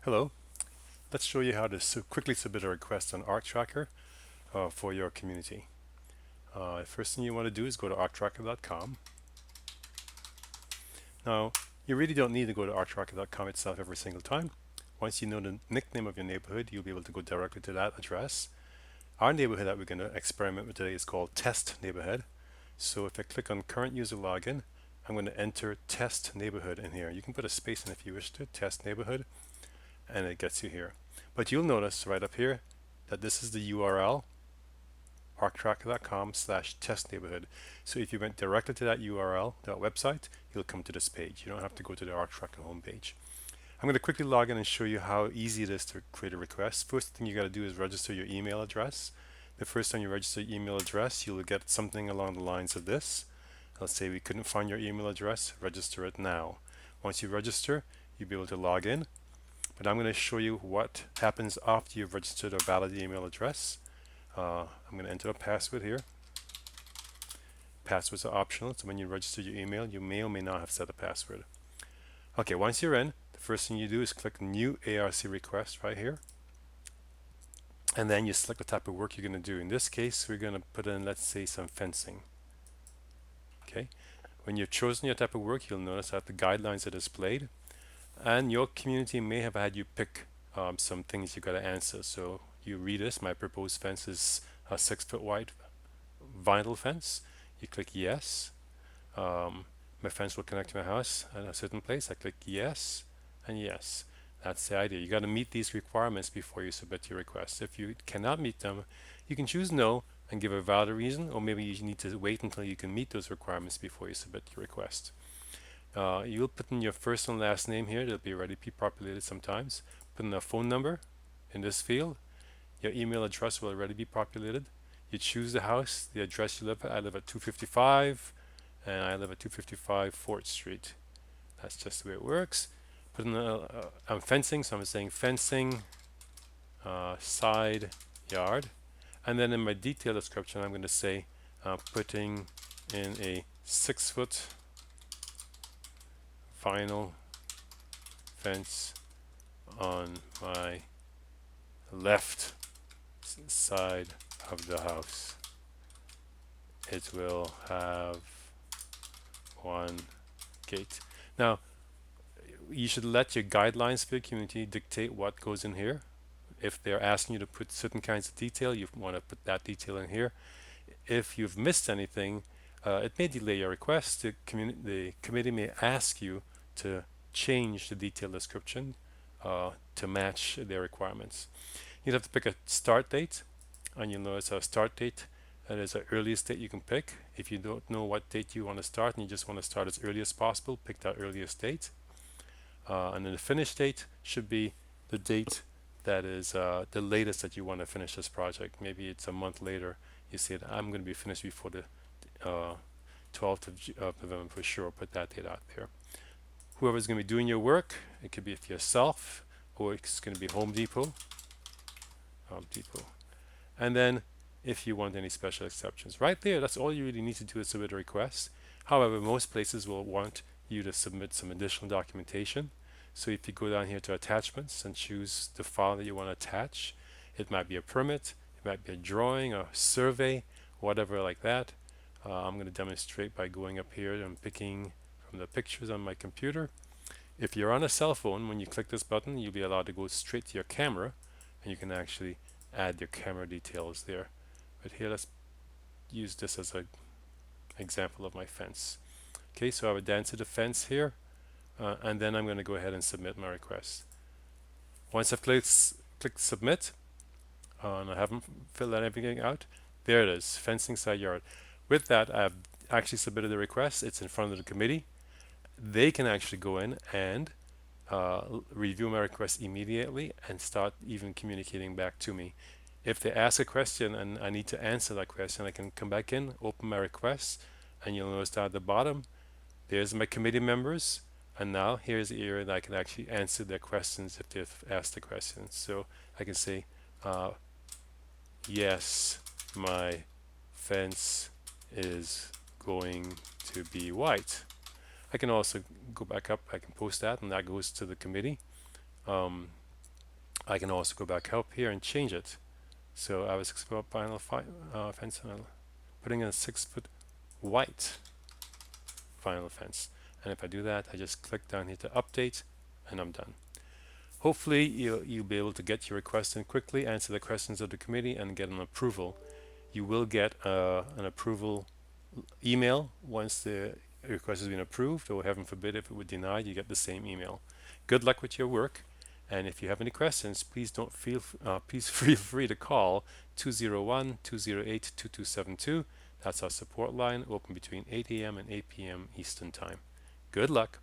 Hello, let's show you how to quickly submit a request on ArcTracker for your community. First thing you want to do is go to arctracker.com. Now, you really don't need to go to arctracker.com itself every single time. Once you know the nickname of your neighborhood, you'll be able to go directly to that address. Our neighborhood that we're going to experiment with today is called Test Neighborhood. So if I click on Current User Login, I'm going to enter Test Neighborhood in here. You can put a space in if you wish to, Test Neighborhood, and it gets you here. But you'll notice right up here that this is the URL, arctracker.com/testneighborhood. So if you went directly to that URL, that website, you'll come to this page. You don't have to go to the ArcTracker homepage. I'm going to quickly log in and show you how easy it is to create a request. First thing you got to do is register your email address. The first time you register your email address, you'll get something along the lines of this. Let's say we couldn't find your email address, register it now. Once you register, you'll be able to log in. But I'm going to show you what happens after you've registered a valid email address. I'm going to enter a password here. Passwords are optional, so when you register your email, you may or may not have set a password. Okay, once you're in, the first thing you do is click New ARC Request right here. And then you select the type of work you're going to do. In this case, we're going to put in, let's say, some fencing. Okay, when you've chosen your type of work, you'll notice that the guidelines are displayed. And your community may have had you pick some things you got to answer. So you read this, my proposed fence is a 6-foot wide vinyl fence. You click yes. My fence will connect to my house at a certain place. I click yes and yes. That's the idea. You got to meet these requirements before you submit your request. If you cannot meet them, you can choose no and give a valid reason, or maybe you need to wait until you can meet those requirements before you submit your request. You'll put in your first and last name here. They'll be already pre-populated sometimes. Put in a phone number in this field. Your email address will already be populated. You choose the house, the address you live at. I live at 255, and I live at 255 Fort Street. That's just the way it works. Put in I'm fencing, so I'm saying fencing, side yard. And then in my detail description, I'm going to say putting in a 6-foot vinyl fence on my left side of the house. It will have one gate. Now, you should let your guidelines for your community dictate what goes in here. If they're asking you to put certain kinds of detail, you want to put that detail in here. If you've missed anything, it may delay your request. The committee may ask you to change the detail description to match their requirements. You'd have to pick a start date, and you'll notice a start date. That is the earliest date you can pick. If you don't know what date you want to start and you just want to start as early as possible, pick that earliest date. And then the finish date should be the date that is the latest that you want to finish this project. Maybe it's a month later. You say that I'm going to be finished before the 12th of November for sure. Put that date out there. Whoever's going to be doing your work, it could be if yourself, or it's going to be Home Depot. And then if you want any special exceptions. Right there, that's all you really need to do is submit a request. However, most places will want you to submit some additional documentation. So if you go down here to attachments and choose the file that you want to attach, it might be a permit, it might be a drawing, a survey, whatever like that. I'm going to demonstrate by going up here and picking from the pictures on my computer. If you're on a cell phone, when you click this button, you'll be allowed to go straight to your camera, and you can actually add your camera details there. But here, let's use this as an example of my fence. Okay, so I would answer the fence here, and then I'm going to go ahead and submit my request. Once I've clicked submit, and I haven't filled everything out, there it is, fencing side yard. With that, I've actually submitted the request. It's in front of the committee. They can actually go in and review my request immediately and start even communicating back to me. If they ask a question and I need to answer that question, I can come back in, open my request, and you'll notice down at the bottom, there's my committee members, and now here's the area that I can actually answer their questions if they've asked the questions. So I can say, yes, my fence is going to be white. I can also go back up, I can post that, and that goes to the committee. I can also go back up here and change it. So I was 6-foot vinyl fence, putting in a 6-foot white vinyl fence. And if I do that, I just click down here to update, and I'm done. Hopefully you'll be able to get your request in quickly, answer the questions of the committee, and get an approval. You will get an approval email once the request has been approved, or heaven forbid if it were denied, you get the same email. Good luck with your work, and if you have any questions, please feel free to call 201-208-2272. That's our support line, open between 8 a.m. and 8 p.m. Eastern Time. Good luck.